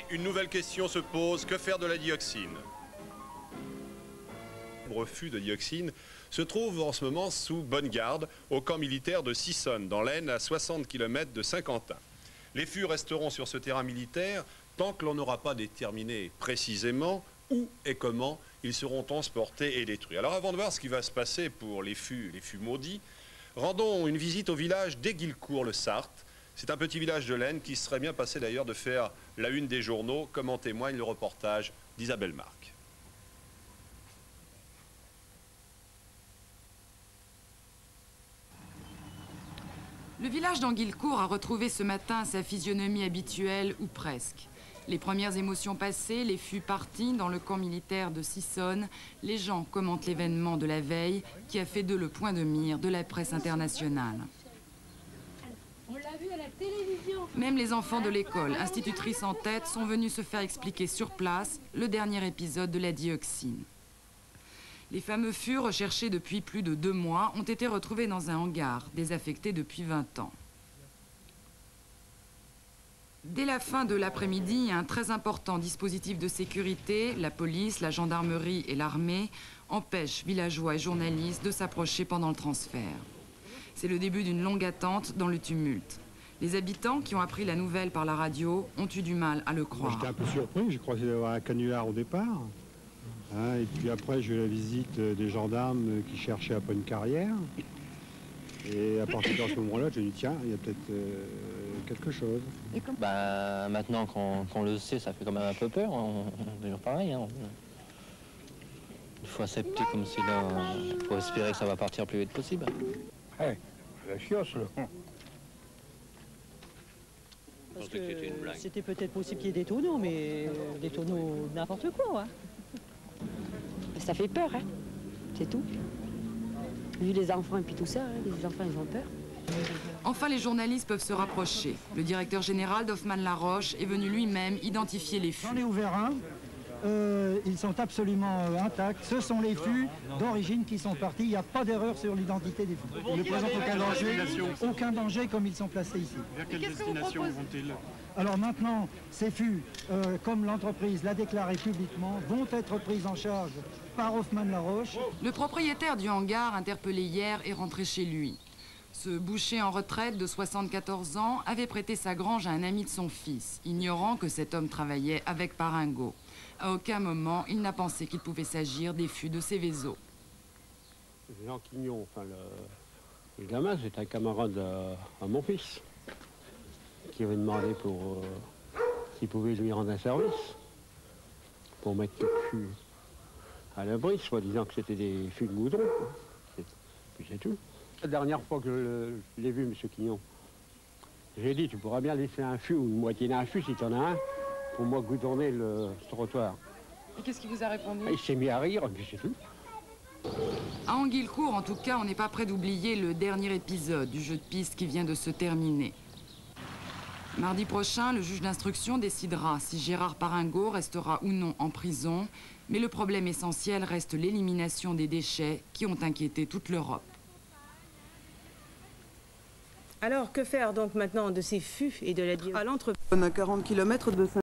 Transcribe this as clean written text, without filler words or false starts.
Une nouvelle question se pose, que faire de la dioxine? Le refus de dioxine se trouve en ce moment sous bonne garde au camp militaire de Sissonne, dans l'Aisne, à 60 km de Saint-Quentin. Les fûts resteront sur ce terrain militaire tant que l'on n'aura pas déterminé précisément où et comment ils seront transportés et détruits. Alors avant de voir ce qui va se passer pour les fûts maudits, rendons une visite au village d'Aiguilcourt-le-Sarthe. C'est un petit village de l'Aisne qui serait bien passé d'ailleurs de faire la une des journaux, comme en témoigne le reportage d'Isabelle Marc. Le village d'Aiguilcourt a retrouvé ce matin sa physionomie habituelle, ou presque. Les premières émotions passées, les fûts partis dans le camp militaire de Sissonne, les gens commentent l'événement de la veille qui a fait d'eux le point de mire de la presse internationale. On l'a vu à la télévision. Même les enfants de l'école, institutrices en tête, sont venus se faire expliquer sur place le dernier épisode de la dioxine. Les fameux fûts, recherchés depuis plus de 2 mois, ont été retrouvés dans un hangar, désaffecté depuis 20 ans. Dès la fin de l'après-midi, un très important dispositif de sécurité, la police, la gendarmerie et l'armée, empêchent villageois et journalistes de s'approcher pendant le transfert. C'est le début d'une longue attente dans le tumulte. Les habitants qui ont appris la nouvelle par la radio ont eu du mal à le croire. J'étais un peu surpris, j'ai croisé d'avoir un canular au départ. Et puis après, j'ai eu la visite des gendarmes qui cherchaient après une carrière. Et à partir de ce moment-là, j'ai dit tiens, il y a peut-être quelque chose. Maintenant qu'on le sait, ça fait quand même un peu peur. On est toujours pareil. Hein. Il faut accepter comme c'est là. Il faut espérer que ça va partir le plus vite possible. Ouais, la chiosse, là. Parce que c'était peut-être possible qu'il y ait des tonneaux, mais des tonneaux n'importe quoi. Hein. Ça fait peur, hein. C'est tout. Vu les enfants et puis tout ça, hein, les enfants ils ont peur. Enfin, les journalistes peuvent se rapprocher. Le directeur général d'Hoffmann-la-Roche est venu lui-même identifier les fûts. J'en ai ouvert un. Ils sont absolument intacts. Ce sont les fûts d'origine qui sont partis. Il n'y a pas d'erreur sur l'identité des fûts. Ils ne présentent aucun danger. Aucun danger comme ils sont placés ici. Vers quelle destination vont-ils? Alors maintenant, ces fûts, comme l'entreprise l'a déclaré publiquement, vont être pris en charge par Hoffmann-la-Roche. Le propriétaire du hangar, interpellé hier, est rentré chez lui. Ce boucher en retraite de 74 ans avait prêté sa grange à un ami de son fils, ignorant que cet homme travaillait avec Paringo. À aucun moment, il n'a pensé qu'il pouvait s'agir des fûts de Céveso. Jean Quignon, enfin le gamin, c'est un camarade à mon fils, qui avait demandé pour s'il pouvait lui rendre un service, pour mettre le fût à l'abri, soi-disant que c'était des fûts de goudron. Puis c'est tout. La dernière fois que je l'ai vu, M. Quignon, j'ai dit, tu pourras bien laisser un fût ou une moitié d'un fût si tu en as un, pour moi goudronner le trottoir. Et qu'est-ce qu'il vous a répondu? Il s'est mis à rire, et puis c'est tout. À Aiguilcourt, en tout cas, on n'est pas prêt d'oublier le dernier épisode du jeu de piste qui vient de se terminer. Mardi prochain, le juge d'instruction décidera si Gérard Paringo restera ou non en prison, mais le problème essentiel reste l'élimination des déchets qui ont inquiété toute l'Europe. Alors, que faire donc maintenant de ces fûts et de la dioxine? À l'entrepôt, à 40 km de Saint